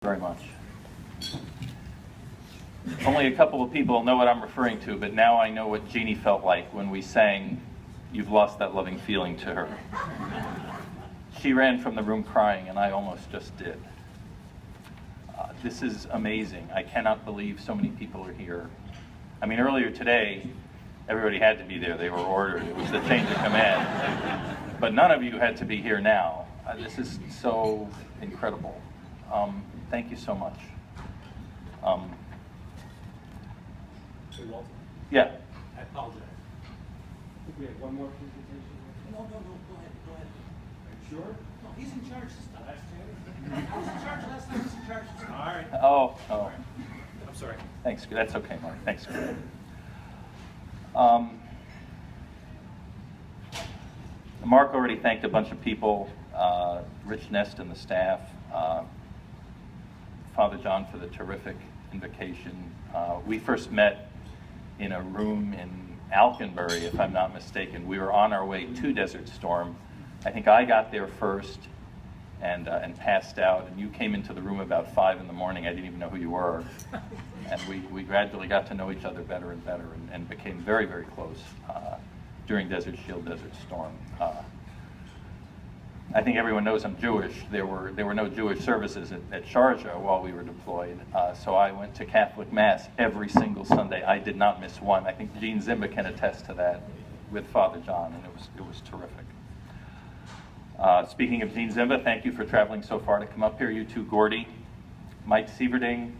Very much. Only a couple of people know what I'm referring to, but now I know what Jeannie felt like when we sang "You've Lost That Loving Feeling" to her. She ran from the room crying, and I almost just did. This is amazing. I cannot believe so many people are here. I mean, earlier today, everybody had to be there. They were ordered. It was the change of command. But none of you had to be here now. This is so incredible. Thank you so much. Hey, Walter. Yeah. I apologize. I think we have one more presentation. No, go ahead. Are you sure? No, he's in charge this time. Last chance? I was in charge last time, he's in charge this time. All right. Oh. I'm sorry. Thanks. That's okay, Mark. Thanks. Mark already thanked a bunch of people, Rich Nest and the staff, Father John for the terrific invocation. We first met in a room in Alconbury, if I'm not mistaken. We were on our way to Desert Storm. I think I got there first and passed out, and you came into the room about 5 in the morning. I didn't even know who you were. And we gradually got to know each other better and better and became very, very close during Desert Shield, Desert Storm. I think everyone knows I'm Jewish. There were no Jewish services at Sharjah while we were deployed, so I went to Catholic Mass every single Sunday. I did not miss one. I think Gene Zimba can attest to that with Father John, and it was terrific. Speaking of Gene Zimba, thank you for traveling so far to come up here. You too, Gordy. Mike Sieverding,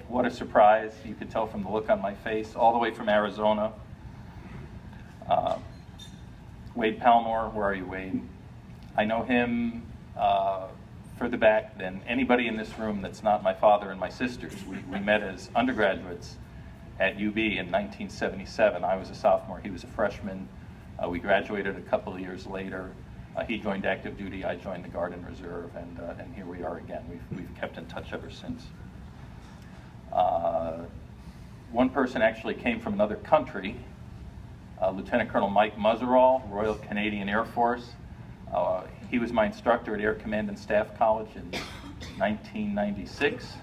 what a surprise. You could tell from the look on my face, all the way from Arizona. Wade Palmore, where are you, Wade? I know him further back than anybody in this room that's not my father and my sisters. We met as undergraduates at UB in 1977. I was a sophomore, he was a freshman. We graduated a couple of years later. He joined active duty, I joined the Guard and Reserve, and here we are again. We've kept in touch ever since. One person actually came from another country, Lieutenant Colonel Mike Muzzerall, Royal Canadian Air Force. He was my instructor at Air Command and Staff College in 1996,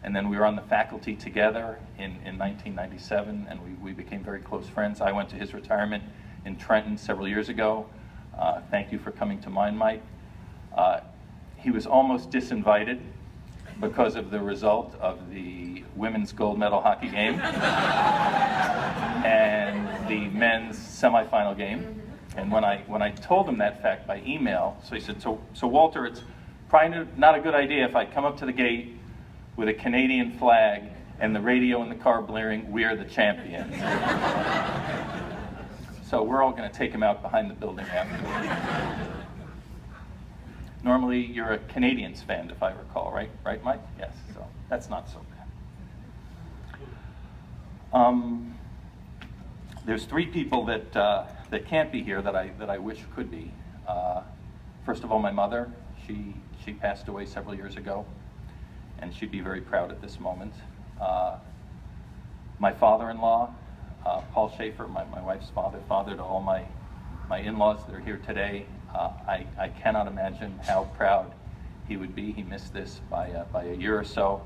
and then we were on the faculty together in 1997, and we became very close friends. I went to his retirement in Trenton several years ago. Thank you for coming to mine, Mike. He was almost disinvited because of the result of the women's gold medal hockey game and the men's semifinal game. And when I told him that fact by email, so he said, so Walter, it's probably not a good idea if I come up to the gate with a Canadian flag and the radio in the car blaring, "We're the champions." So we're all going to take him out behind the building afterwards. Normally, you're a Canadians fan, if I recall, right? Right, Mike? Yes, so that's not so bad. There's 3 people that can't be here that I wish could be. First of all, my mother. She passed away several years ago, and she'd be very proud at this moment. My father-in-law, Paul Schaefer, my wife's father to all my in-laws that are here today. I cannot imagine how proud he would be. He missed this by a year or so.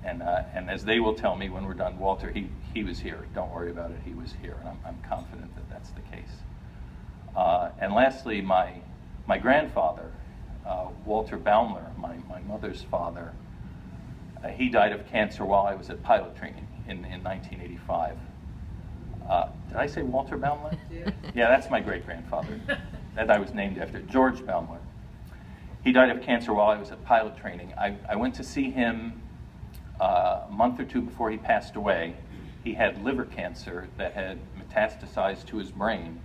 And as they will tell me when we're done, Walter, he was here. Don't worry about it. He was here, and I'm confident that that's the case. And lastly, my grandfather, Walter Baumler, my mother's father, he died of cancer while I was at pilot training in 1985. Did I say Walter Baumler? Yeah, that's my great-grandfather that I was named after, George Baumler. He died of cancer while I was at pilot training. I went to see him a month or 2 before he passed away. He had liver cancer that had metastasized to his brain,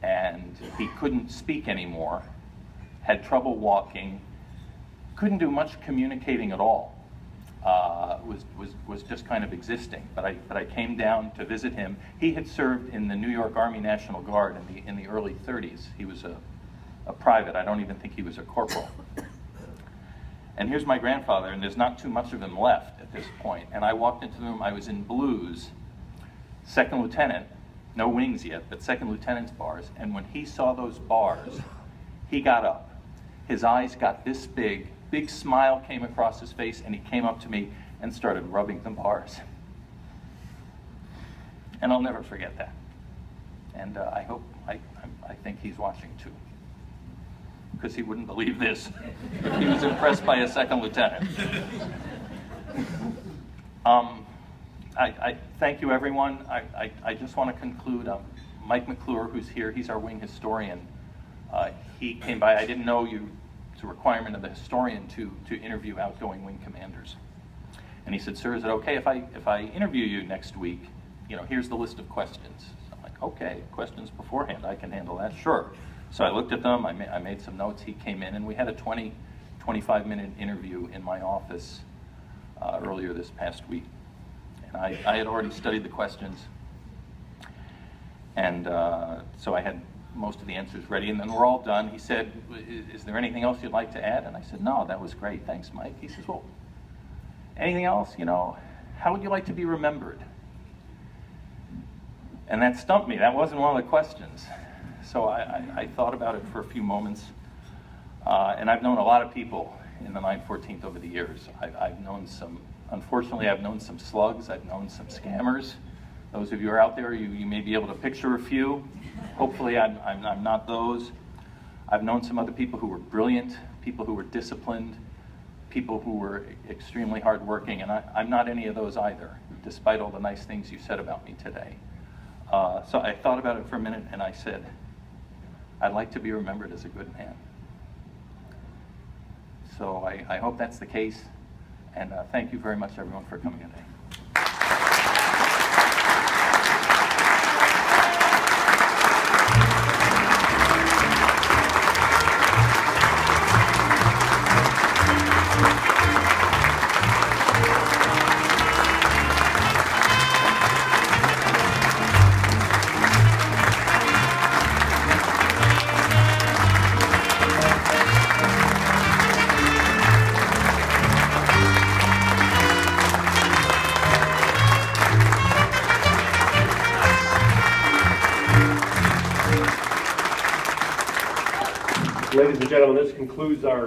and he couldn't speak anymore, had trouble walking, couldn't do much communicating at all. Was just kind of existing. But I came down to visit him. He had served in the New York Army National Guard in the early 30s. He was a private. I don't even think he was a corporal. And here's my grandfather, and there's not too much of him left at this point. And I walked into the room. I was in blues, second lieutenant, no wings yet, but second lieutenant's bars. And when he saw those bars, he got up. His eyes got this big, big smile came across his face, and he came up to me and started rubbing the bars. And I'll never forget that. And I think he's watching too, because he wouldn't believe this. He was impressed by a second lieutenant. I thank you, everyone. I just want to conclude. Mike McClure, who's here, he's our wing historian. He came by. I didn't know it's a requirement of the historian to interview outgoing wing commanders. And he said, "Sir, is it okay if I interview you next week? Here's the list of questions." So I'm like, "Okay, questions beforehand, I can handle that, sure." So I looked at them, I made some notes. He came in, and we had a 25-minute interview in my office earlier this past week. And I had already studied the questions, and so I had most of the answers ready, and then we're all done. He said, "Is there anything else you'd like to add?" And I said, "No, that was great, thanks, Mike." He says, "Well, anything else? How would you like to be remembered?" And that stumped me. That wasn't one of the questions. So I thought about it for a few moments, and I've known a lot of people in the 914th over the years. Unfortunately, I've known some slugs, I've known some scammers. Those of you who are out there, you may be able to picture a few. Hopefully I'm not those. I've known some other people who were brilliant, people who were disciplined, people who were extremely hardworking, and I'm not any of those either, despite all the nice things you said about me today. So I thought about it for a minute, and I said, I'd like to be remembered as a good man. So I hope that's the case, and thank you very much, everyone, for coming today. Ladies and gentlemen, this concludes our